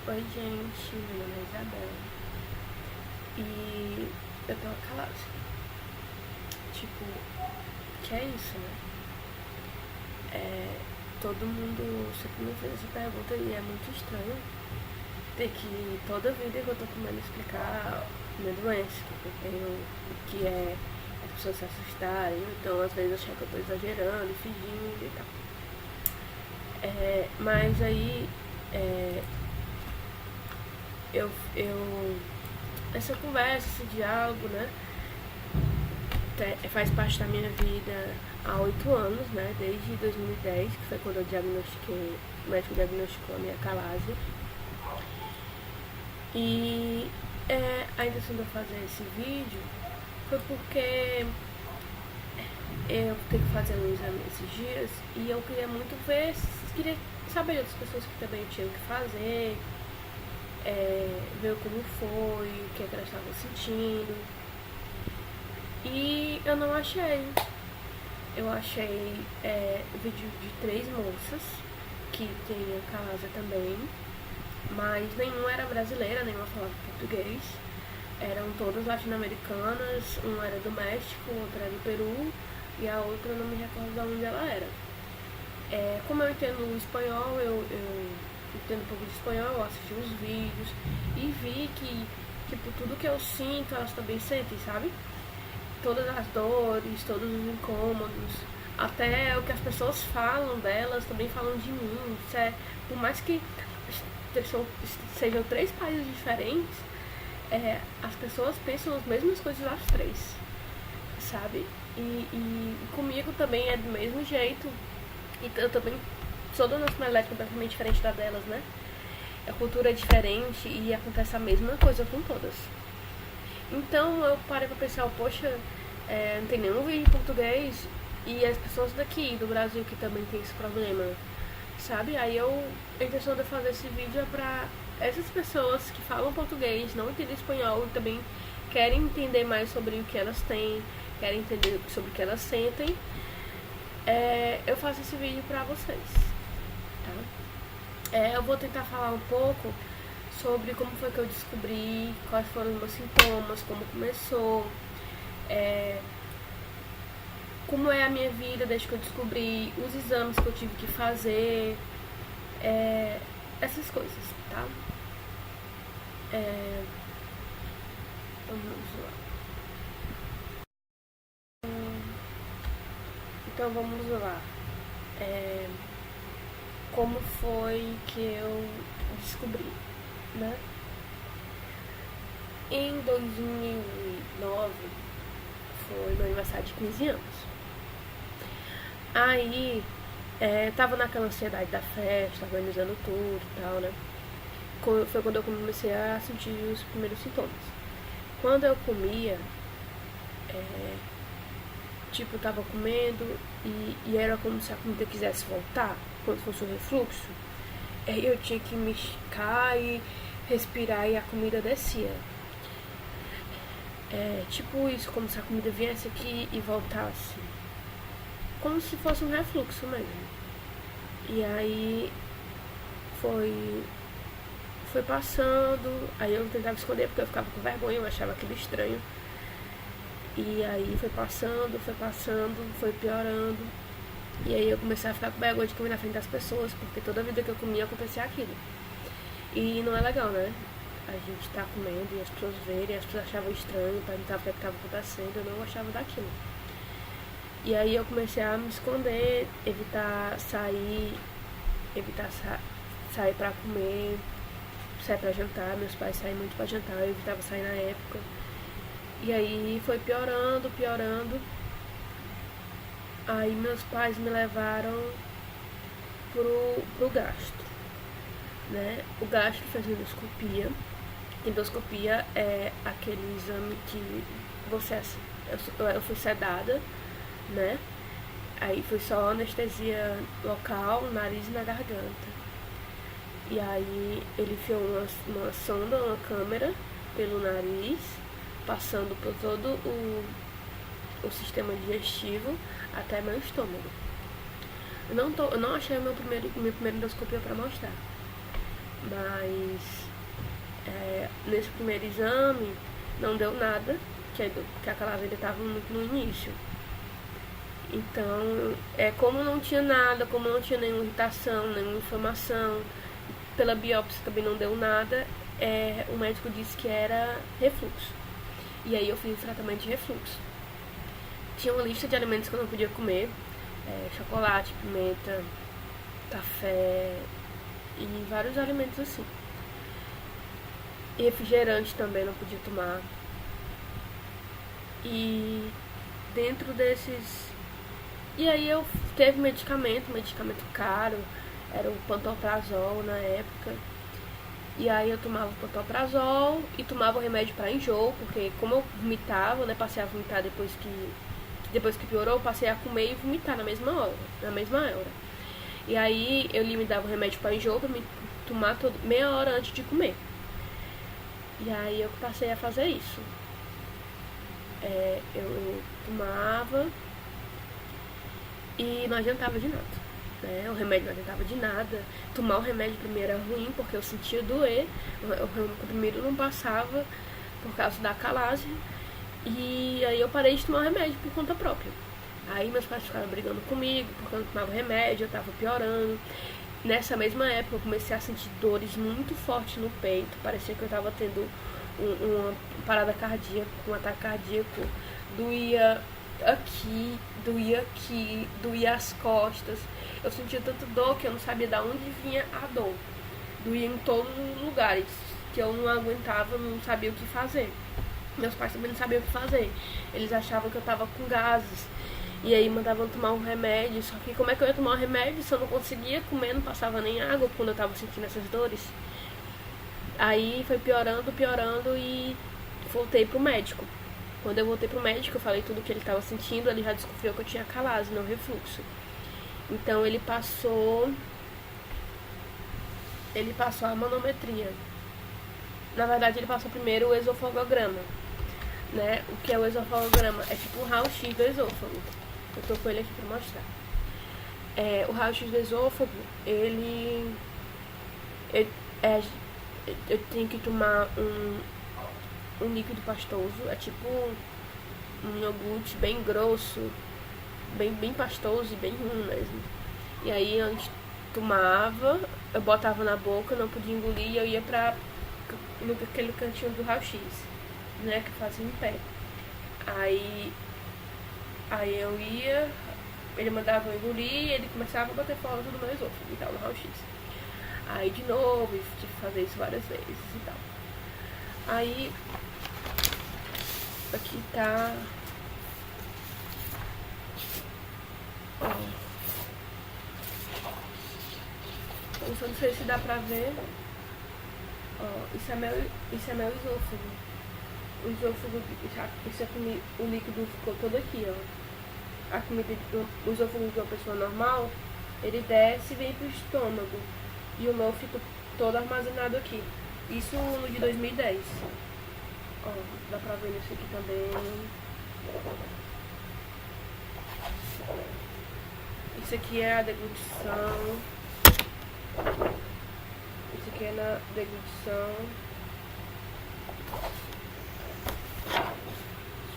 Oi gente, meu nome é Isabela e eu tô calada. Tipo, que é isso, né? Todo mundo sempre me fez essa pergunta e é muito estranho ter que toda vida que eu tô comendo explicar minha doença, que eu tenho, o que é as pessoas se assustarem, então às vezes achar que eu tô exagerando, fingindo e tal. Mas aí é, eu essa conversa, esse diálogo, né, faz parte da minha vida há 8 anos, né, desde 2010, que foi quando eu diagnostiquei, o médico diagnosticou a minha calásia. E a intenção de eu fazer esse vídeo foi porque eu tenho que fazer um exame esses dias e eu queria muito ver, queria saber de outras pessoas que também tinham que fazer, ver como foi, o que, é que elas estavam sentindo. E eu não achei. Eu achei vídeo de 3 moças que tinham calásia também, mas nenhuma era brasileira, nenhuma falava português. Eram todas latino-americanas, uma era do México, outra era do Peru e a outra eu não me recordo de onde ela era. Como eu entendo espanhol, eu entendo um pouco de espanhol, eu assisti os vídeos e vi que, tipo, tudo que eu sinto, elas também sentem, sabe? Todas as dores, todos os incômodos, até o que as pessoas falam delas, também falam de mim. Por mais que sejam 3 países diferentes, as pessoas pensam as mesmas coisas as 3, sabe? E comigo também é do mesmo jeito. E eu também sou de uma nacionalidade completamente diferente da delas, né? A cultura é diferente e acontece a mesma coisa com todas. Então eu parei pra pensar, poxa, não tem nenhum vídeo em português e as pessoas daqui do Brasil que também tem esse problema, sabe? Aí a intenção de eu fazer esse vídeo é pra essas pessoas que falam português, não entendem espanhol e também querem entender mais sobre o que elas têm, querem entender sobre o que elas sentem. Eu faço esse vídeo pra vocês, tá? Eu vou tentar falar um pouco sobre como foi que eu descobri, quais foram os meus sintomas, como começou, como é a minha vida desde que eu descobri, os exames que eu tive que fazer, essas coisas, tá? Vamos lá. Então vamos lá. Como foi que eu descobri, né? Em 2009 foi meu aniversário de 15 anos. Aí tava naquela ansiedade da festa, organizando tudo e tal, né? Foi quando eu comecei a sentir os primeiros sintomas. Quando eu comia, tipo, eu tava comendo e era como se a comida quisesse voltar, quando fosse um refluxo. Aí eu tinha que me esticar e respirar e a comida descia. Tipo isso, como se a comida viesse aqui e voltasse. Como se fosse um refluxo mesmo. E aí foi passando, aí eu tentava esconder porque eu ficava com vergonha, eu achava aquilo estranho. E aí foi passando, foi piorando. E aí eu comecei a ficar com vergonha de comer na frente das pessoas, porque toda vida que eu comia acontecia aquilo. E não é legal, né? A gente tá comendo e as pessoas verem, as pessoas achavam estranho, perguntavam o que estava acontecendo, eu não gostava daquilo. E aí eu comecei a me esconder, evitar sair pra comer, sair pra jantar, meus pais saíam muito pra jantar, eu evitava sair na época. E aí foi piorando. Aí meus pais me levaram pro gastro, né? O gastro fez endoscopia. Endoscopia é aquele exame que eu fui sedada, né? Aí foi só anestesia local, no nariz e na garganta. E aí ele enfiou uma sonda, uma câmera pelo nariz, passando por todo o sistema digestivo até meu estômago. Eu não achei minha primeira endoscopia pra mostrar. Mas nesse primeiro exame não deu nada, que a calase ainda estava muito no início. Então, como não tinha nada, como não tinha nenhuma irritação, nenhuma inflamação, pela biópsia também não deu nada, o médico disse que era refluxo. E aí eu fiz o tratamento de refluxo. Tinha uma lista de alimentos que eu não podia comer, chocolate, pimenta, café e vários alimentos assim. E refrigerante também não podia tomar. E dentro desses... E aí eu teve medicamento caro, era o pantoprazol na época. E aí eu tomava o pantoprazol e tomava o remédio para enjoo, porque como eu vomitava, né, passei a vomitar depois que piorou, eu passei a comer e vomitar na mesma hora. E aí ele me dava o remédio para enjoo para me tomar meia hora antes de comer. E aí eu passei a fazer isso. Eu tomava e não adiantava de nada. O remédio não adiantava de nada. Tomar o remédio primeiro era ruim, porque eu sentia doer. O comprimido não passava por causa da calase. E aí eu parei de tomar o remédio por conta própria. Aí meus pais ficaram brigando comigo, porque eu não tomava remédio, eu tava piorando. Nessa mesma época eu comecei a sentir dores muito fortes no peito. Parecia que eu tava tendo uma parada cardíaca, um ataque cardíaco. Doía aqui, doía as costas. Eu sentia tanta dor que eu não sabia de onde vinha a dor. Doía em todos os lugares, que eu não aguentava, não sabia o que fazer. Meus pais também não sabiam o que fazer. Eles achavam que eu tava com gases. E aí mandavam tomar um remédio. Só que como é que eu ia tomar um remédio se eu não conseguia comer, não passava nem água quando eu tava sentindo essas dores? Aí foi piorando e voltei pro médico. Quando eu voltei pro médico, eu falei tudo o que ele estava sentindo, ele já desconfiou que eu tinha calase, não refluxo. Então ele passou a manometria. Na verdade, ele passou primeiro o esofagograma, né? O que é o esofagograma? É tipo um raio-x do esôfago. Eu tô com ele aqui pra mostrar. O raio-x do esôfago, eu tenho que tomar um líquido pastoso, é tipo um iogurte bem grosso, bem pastoso e bem ruim mesmo. E aí antes tomava, eu botava na boca, não podia engolir, e eu ia naquele cantinho do raio-x, né, que fazia em pé. Aí eu ia, ele mandava eu engolir, e ele começava a bater fora do meu esôfago e tal, no raio-x. Aí de novo, tive que fazer isso várias vezes e tal. Aí aqui tá, ó, eu não sei se dá pra ver. Ó, isso é meu esôfago. O esôfago, o líquido ficou todo aqui, ó. A comida, o esôfago de uma pessoa normal, ele desce e vem pro estômago. E o meu fica todo armazenado aqui. Isso no de 2010. Ó, dá pra ver isso aqui também. Isso aqui é a deglutição. Isso aqui é na deglutição.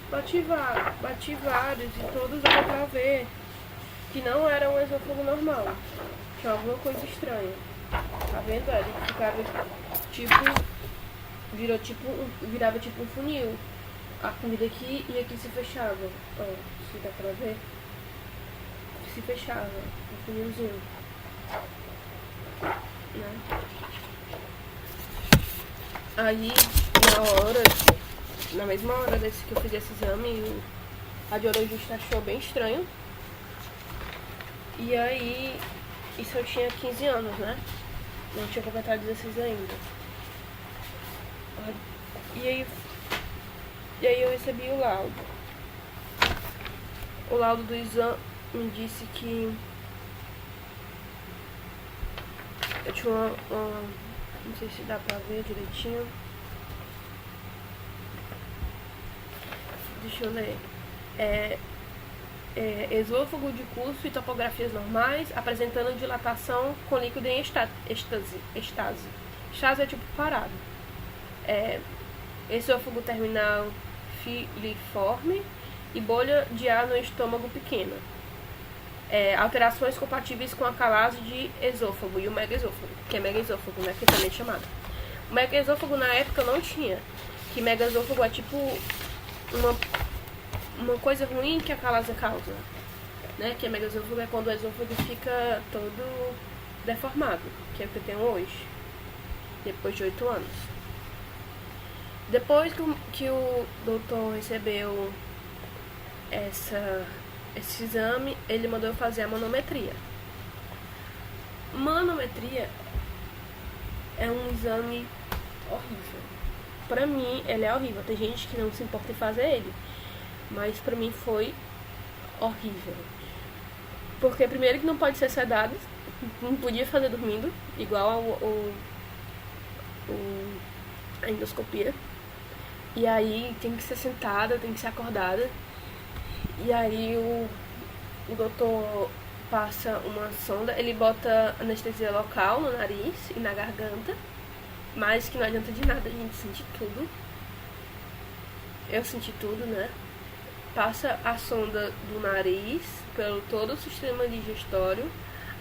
Bati vários e todos dá pra ver que não era um esôfago normal. Tinha alguma coisa estranha. Tá vendo? Ele ficava virava tipo um funil. A comida aqui e aqui se fechava. Ó, se dá pra ver. Se fechava, um funilzinho. Né? Aí, na mesma hora desse que eu fiz esse exame, o radiologista achou bem estranho. E aí, isso eu tinha 15 anos, né? Não tinha completado 16 ainda. E aí eu recebi o laudo. O laudo do exame me disse que eu tinha não sei se dá pra ver direitinho. Deixa eu ler. Esôfago de curso e topografias normais, apresentando dilatação com líquido em estase. Chás é tipo parado. Esôfago terminal filiforme e bolha de ar no estômago pequena. Alterações compatíveis com a calase de esôfago e o megaesôfago, que é megaesôfago, né, que também é chamado. O megaesôfago na época não tinha, que megaesôfago é tipo uma coisa ruim que a calase causa, né, que a megaesôfago é quando o esôfago fica todo deformado, que é o que eu tenho hoje, depois de 8 anos. Depois que o doutor recebeu esse exame, ele mandou eu fazer a manometria. Manometria é um exame horrível. Pra mim, ele é horrível. Tem gente que não se importa em fazer ele, mas pra mim foi horrível. Porque primeiro que não pode ser sedado, não podia fazer dormindo, igual a endoscopia. E aí tem que ser sentada, tem que ser acordada. E aí o doutor passa uma sonda, ele bota anestesia local no nariz e na garganta, mas que não adianta de nada, a gente sente tudo. Eu senti tudo, né? Passa a sonda do nariz pelo todo o sistema digestório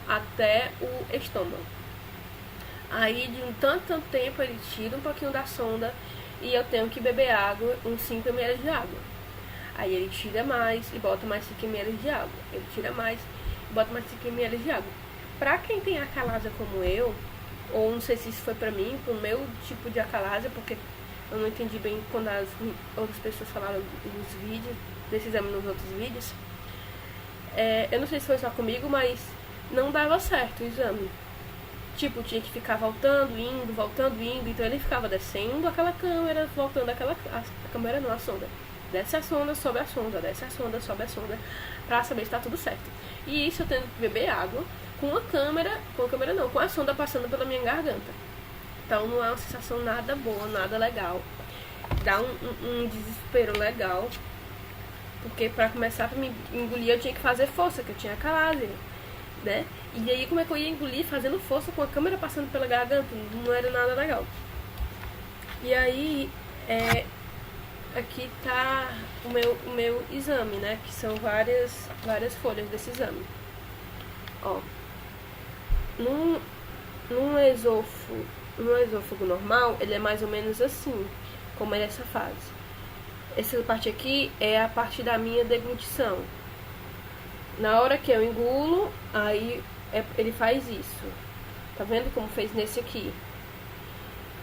até o estômago. Aí de um tanto tempo ele tira um pouquinho da sonda e eu tenho que beber água, uns 5 ml de água. Aí ele tira mais e bota mais 5 ml de água. Ele tira mais e bota mais 5 ml de água. Pra quem tem acalásia como eu, ou não sei se isso foi pra mim, pro meu tipo de acalásia, porque eu não entendi bem quando as outras pessoas falaram nos vídeos, desse exame nos outros vídeos. Eu não sei se foi só comigo, mas não dava certo o exame. Tipo, tinha que ficar voltando, indo, então ele ficava descendo aquela câmera, voltando a câmera não, a sonda. Desce a sonda, sobe a sonda, desce a sonda, sobe a sonda, pra saber se tá tudo certo. E isso eu tendo que beber água com a sonda passando pela minha garganta. Então não é uma sensação nada boa, nada legal. Dá um desespero legal, porque pra começar pra me engolir eu tinha que fazer força, que eu tinha acalásia, né? E aí como é que eu ia engolir fazendo força com a câmera passando pela garganta? Não era nada legal. E aí, aqui tá o meu exame, né? Que são várias folhas desse exame. Ó, num esôfago normal, ele é mais ou menos assim, como é essa fase. Essa parte aqui é a parte da minha deglutição. Na hora que eu engulo, aí ele faz isso. Tá vendo como fez nesse aqui?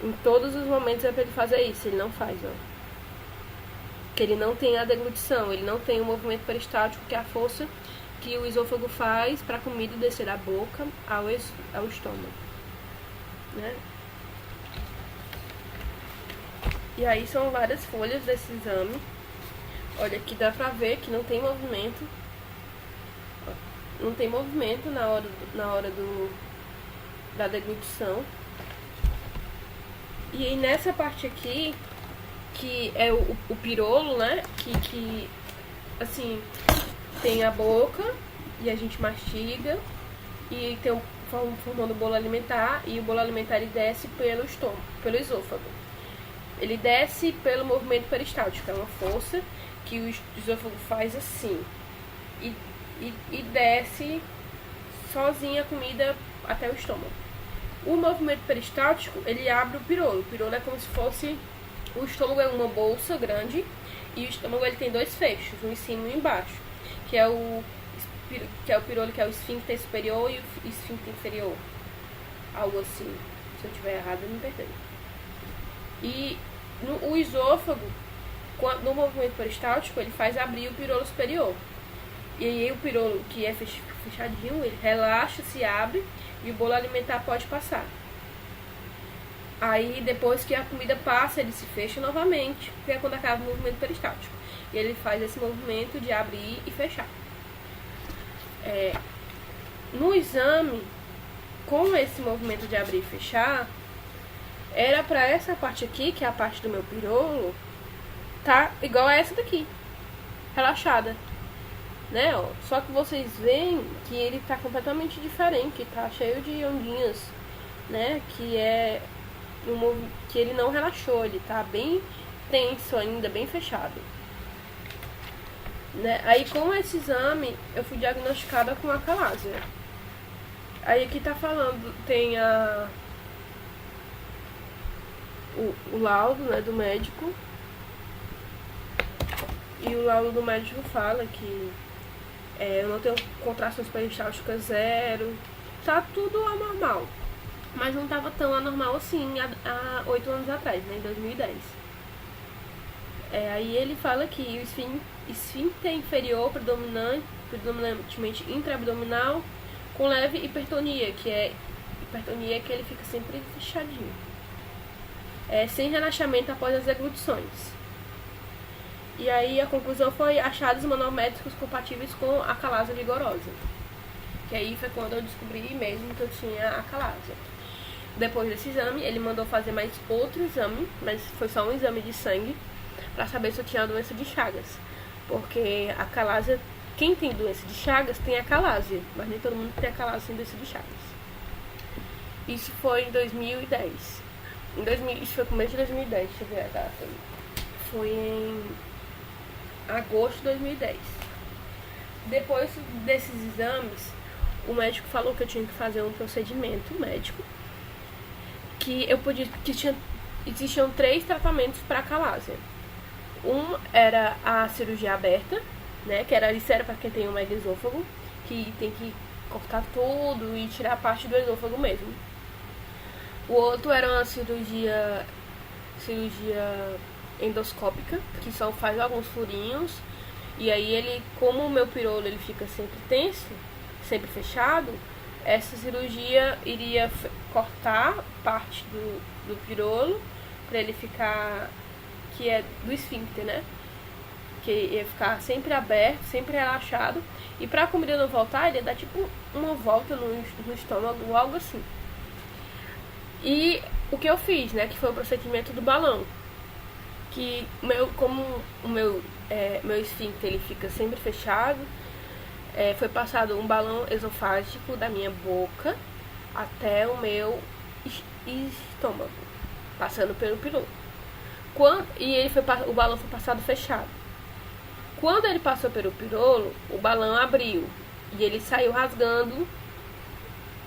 Em todos os momentos é pra ele fazer isso, ele não faz, ó. Que ele não tem a deglutição, ele não tem o movimento peristáltico, que é a força que o esôfago faz para a comida descer da boca ao estômago, né? E aí são várias folhas desse exame. Olha, aqui dá pra ver que não tem movimento. Não tem movimento na hora da deglutição. E aí nessa parte aqui, que é o pirolo, né? Que assim, tem a boca e a gente mastiga e tem formando o bolo alimentar, e o bolo alimentar ele desce pelo estômago, pelo esôfago. Ele desce pelo movimento peristáltico, é uma força que o esôfago faz assim e desce sozinha a comida até o estômago. O movimento peristáltico, ele abre o pirolo. O pirolo é como se fosse... O estômago é uma bolsa grande e o estômago ele tem dois fechos, um em cima e um embaixo, que é o pirolo, que é o esfíncter superior e o esfíncter inferior. Algo assim. Se eu estiver errado, me perdoe. E o esôfago, no movimento peristáltico, ele faz abrir o pirolo superior. E aí o pirolo, que é fechadinho, ele relaxa, se abre e o bolo alimentar pode passar. Aí depois que a comida passa, ele se fecha novamente, que é quando acaba o movimento peristáltico. E ele faz esse movimento de abrir e fechar. No exame, com esse movimento de abrir e fechar, era pra essa parte aqui, que é a parte do meu pirolo, tá igual a essa daqui, relaxada, né? Ó. Só que vocês veem que ele tá completamente diferente, tá cheio de ondinhas, né? Que é que ele não relaxou, ele tá bem tenso ainda, bem fechado. Né? Aí com esse exame eu fui diagnosticada com acalásia. Aí aqui tá falando, tem o laudo, né, do médico. E o laudo do médico fala que eu não tenho contrações peristálticas zero. Tá tudo anormal. Mas não tava tão anormal assim há 8 anos atrás, né, em 2010. Aí ele fala que o esfíncter inferior predominantemente intraabdominal com leve hipertonia, que é hipertonia que ele fica sempre fechadinho. Sem relaxamento após as deglutições. E aí a conclusão foi achados manométricos compatíveis com a acalásia vigorosa. Que aí foi quando eu descobri mesmo que eu tinha acalásia. Depois desse exame, ele mandou fazer mais outro exame, mas foi só um exame de sangue, pra saber se eu tinha a doença de Chagas. Porque a acalásia, quem tem doença de Chagas tem acalásia, mas nem todo mundo tem acalásia sem doença de Chagas. Isso foi em 2010. Isso foi começo de 2010, deixa eu ver a data. Foi em agosto de 2010. Depois desses exames, o médico falou que eu tinha que fazer um procedimento médico, que existiam 3 tratamentos para acalásia. Um era a cirurgia aberta, né, que era para quem tem um megaesôfago, que tem que cortar tudo e tirar a parte do esôfago mesmo. O outro era uma cirurgia endoscópica, que só faz alguns furinhos, e aí como o meu pirolo ele fica sempre tenso, sempre fechado, essa cirurgia iria cortar parte do pirolo para ele ficar, que é do esfíncter, né? Que ia ficar sempre aberto, sempre relaxado, e para a comida não voltar, ele ia dar tipo uma volta no estômago, algo assim. E o que eu fiz, né, que foi o procedimento do balão, que como o meu esfíncter ele fica sempre fechado, foi passado um balão esofágico da minha boca até o meu estômago, passando pelo pirolo. O balão foi passado fechado. Quando ele passou pelo pirolo, o balão abriu e ele saiu rasgando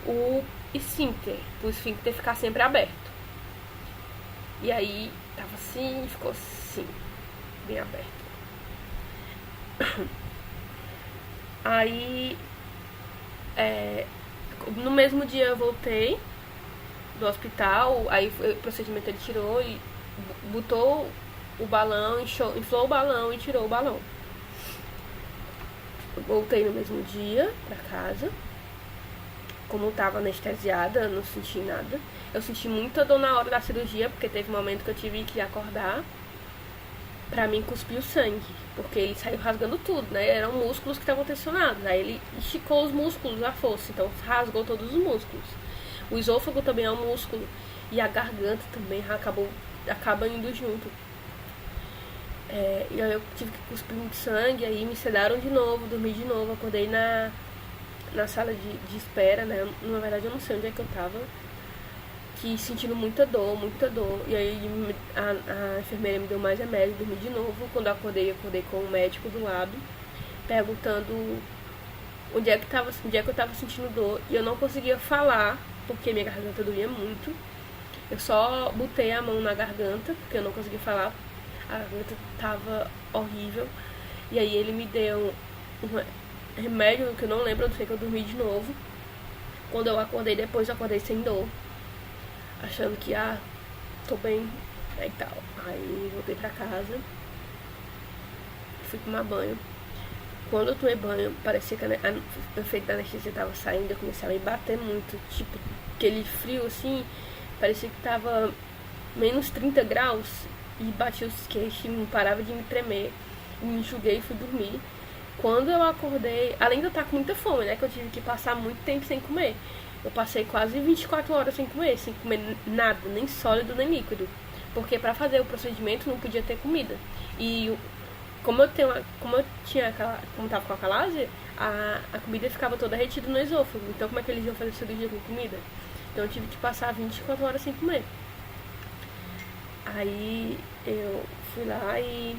o esfíncter ficar sempre aberto. E aí tava assim, ficou assim, bem aberto. Aí no mesmo dia eu voltei do hospital, aí o procedimento ele tirou e botou o balão, inflou o balão e tirou o balão. Eu voltei no mesmo dia pra casa. Como eu tava anestesiada, eu não senti nada. Eu senti muita dor na hora da cirurgia, porque teve um momento que eu tive que acordar pra mim cuspir o sangue, porque ele saiu rasgando tudo, né? Eram músculos que estavam tensionados. Aí ele esticou os músculos à força, então rasgou todos os músculos. O esôfago também é um músculo, e a garganta também acaba indo junto. E aí eu tive que cuspir muito sangue, aí me sedaram de novo, dormi de novo, acordei na sala de espera, né? Na verdade eu não sei onde é que eu tava, que sentindo muita dor, e aí a enfermeira me deu mais remédio, dormi de novo. Quando eu acordei com o médico do lado, perguntando onde é que eu tava sentindo dor, e eu não conseguia falar, porque minha garganta doía muito. Eu só botei a mão na garganta, porque eu não conseguia falar, a garganta tava horrível, e aí ele me deu remédio que eu não lembro, eu sei que eu dormi de novo. Quando eu acordei depois, eu acordei sem dor, achando que tô bem, e tal. Aí voltei pra casa, fui tomar banho. Quando eu tomei banho, parecia que o efeito da anestesia tava saindo, eu comecei a me bater muito, tipo, aquele frio assim, parecia que tava menos 30 graus, e bati os queixos e não parava de me tremer. Me enxuguei e fui dormir. Quando eu acordei, além de eu estar com muita fome, né, que eu tive que passar muito tempo sem comer, eu passei quase 24 horas sem comer nada, nem sólido, nem líquido, porque pra fazer o procedimento não podia ter comida. E como eu tava com acalásia, a comida ficava toda retida no esôfago, então como é que eles iam fazer cirurgia com comida? Então eu tive que passar 24 horas sem comer. Aí eu fui lá e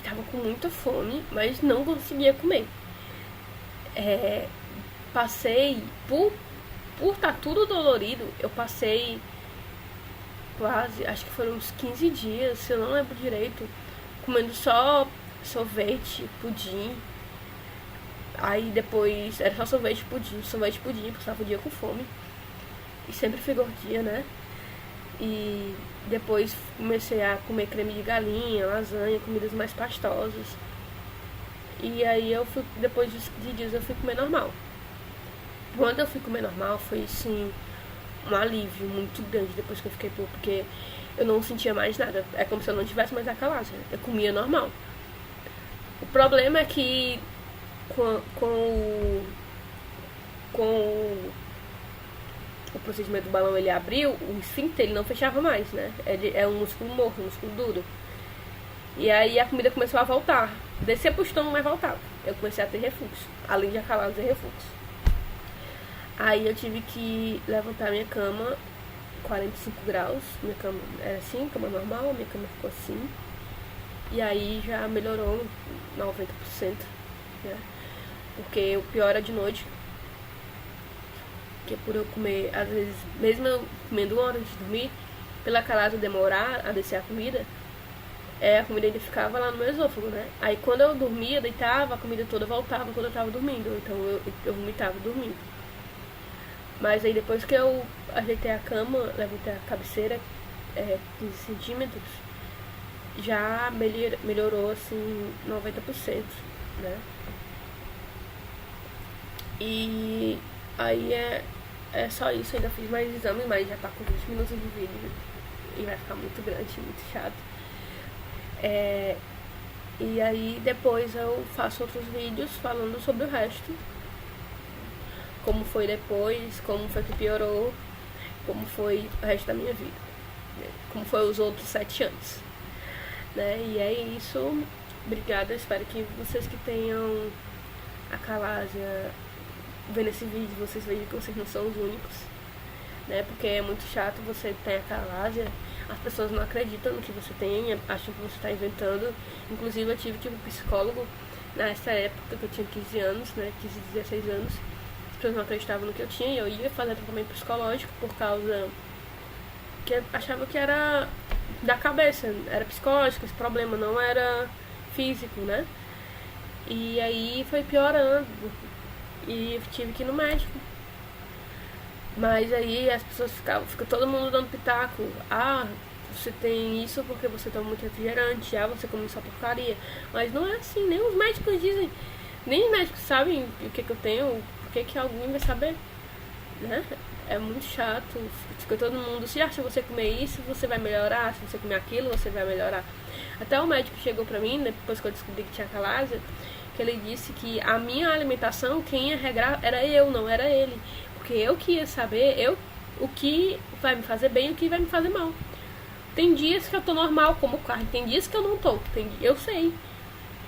tava com muita fome, mas não conseguia comer. Passei, por estar tudo dolorido, eu passei quase, acho que foram uns 15 dias, se eu não lembro direito, comendo só sorvete, pudim. Aí depois era só sorvete, pudim, passava o dia com fome. E sempre fui gordinha, né? E depois comecei a comer creme de galinha, lasanha, comidas mais pastosas. E aí eu fui, depois de dias eu fui comer normal. Quando eu fui comer normal foi sim um alívio muito grande depois que eu fiquei pouco, porque eu não sentia mais nada. É como se eu não tivesse mais aquela asa. Eu comia normal. O problema é que com o procedimento do balão ele abriu, o esfíncter ele não fechava mais, né? É um músculo morto, um músculo duro. E aí a comida começou a voltar. Descia pro estômago, mas voltava. Eu comecei a ter refluxo. Além de acalado, ter refluxo. Aí eu tive que levantar minha cama 45 graus. Minha cama era assim, cama normal, minha cama ficou assim. E aí já melhorou 90%, né? Porque o pior era de noite. Porque por eu comer, às vezes, mesmo eu comendo uma hora antes de dormir, pela calada demorar a descer a comida ainda ficava lá no meu esôfago, né? Aí quando eu dormia, deitava, a comida toda voltava quando eu tava dormindo. Então eu vomitava dormindo. Mas aí depois que eu ajeitei a cama, levantei a cabeceira 15 centímetros, já melhorou assim 90%, né? E aí é só isso, ainda fiz mais exame, mas já tá com 20 minutos de vídeo e vai ficar muito grande, muito chato. E aí depois eu faço outros vídeos falando sobre o resto. Como foi depois, como foi que piorou, como foi o resto da minha vida, né? Como foi os outros 7 anos, né? E é isso. Obrigada, espero que vocês que tenham a calásia vendo esse vídeo, vocês vejam que vocês não são os únicos, né? Porque é muito chato você ter a calásia, as pessoas não acreditam no que você tem, acham que você está inventando. Inclusive eu tive que ir pro psicólogo nessa época que eu tinha 15 anos, né? 15, 16 anos. As pessoas não acreditavam no que eu tinha e eu ia fazer tratamento psicológico por causa que eu achava que era da cabeça, era psicológico, esse problema não era físico, né? E aí foi piorando e eu tive que ir no médico. Mas aí as pessoas fica todo mundo dando pitaco. Ah, você tem isso porque você toma muito refrigerante. Ah, você come só porcaria. Mas não é assim, nem os médicos dizem. Nem os médicos sabem o que eu tenho, por que alguém vai saber, né? É muito chato. Fica todo mundo, se você comer isso, você vai melhorar. Se você comer aquilo, você vai melhorar. Até o médico chegou pra mim, depois que eu descobri que tinha calásia, que ele disse que a minha alimentação, quem ia regrar era eu, não era ele. Porque eu que ia saber o que vai me fazer bem e o que vai me fazer mal. Tem dias que eu tô normal, como carne. Tem dias que eu não tô. Eu sei.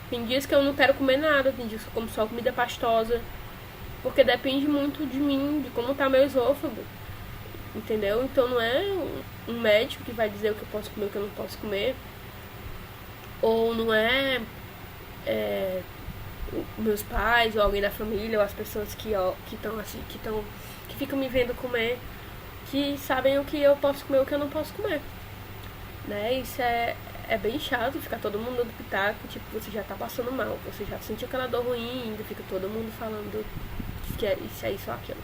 Tem dias que eu não quero comer nada. Tem dias que eu como só comida pastosa. Porque depende muito de mim, de como tá meu esôfago. Entendeu? Então não é um médico que vai dizer o que eu posso comer e o que eu não posso comer. Ou não é meus pais, ou alguém da família, ou as pessoas que estão assim, que ficam me vendo comer, que sabem o que eu posso comer e o que eu não posso comer, né? Isso é bem chato, ficar todo mundo dando pitaco, tipo, você já tá passando mal, você já sentiu aquela dor ruim, ainda fica todo mundo falando que é isso ou aquilo.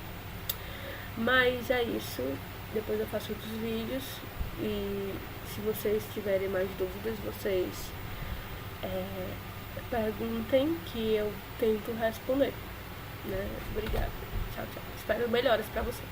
Mas é isso, depois eu faço outros vídeos, e se vocês tiverem mais dúvidas, vocês perguntem que eu tento responder, né? Obrigada. Tchau, tchau. Espero melhoras pra vocês.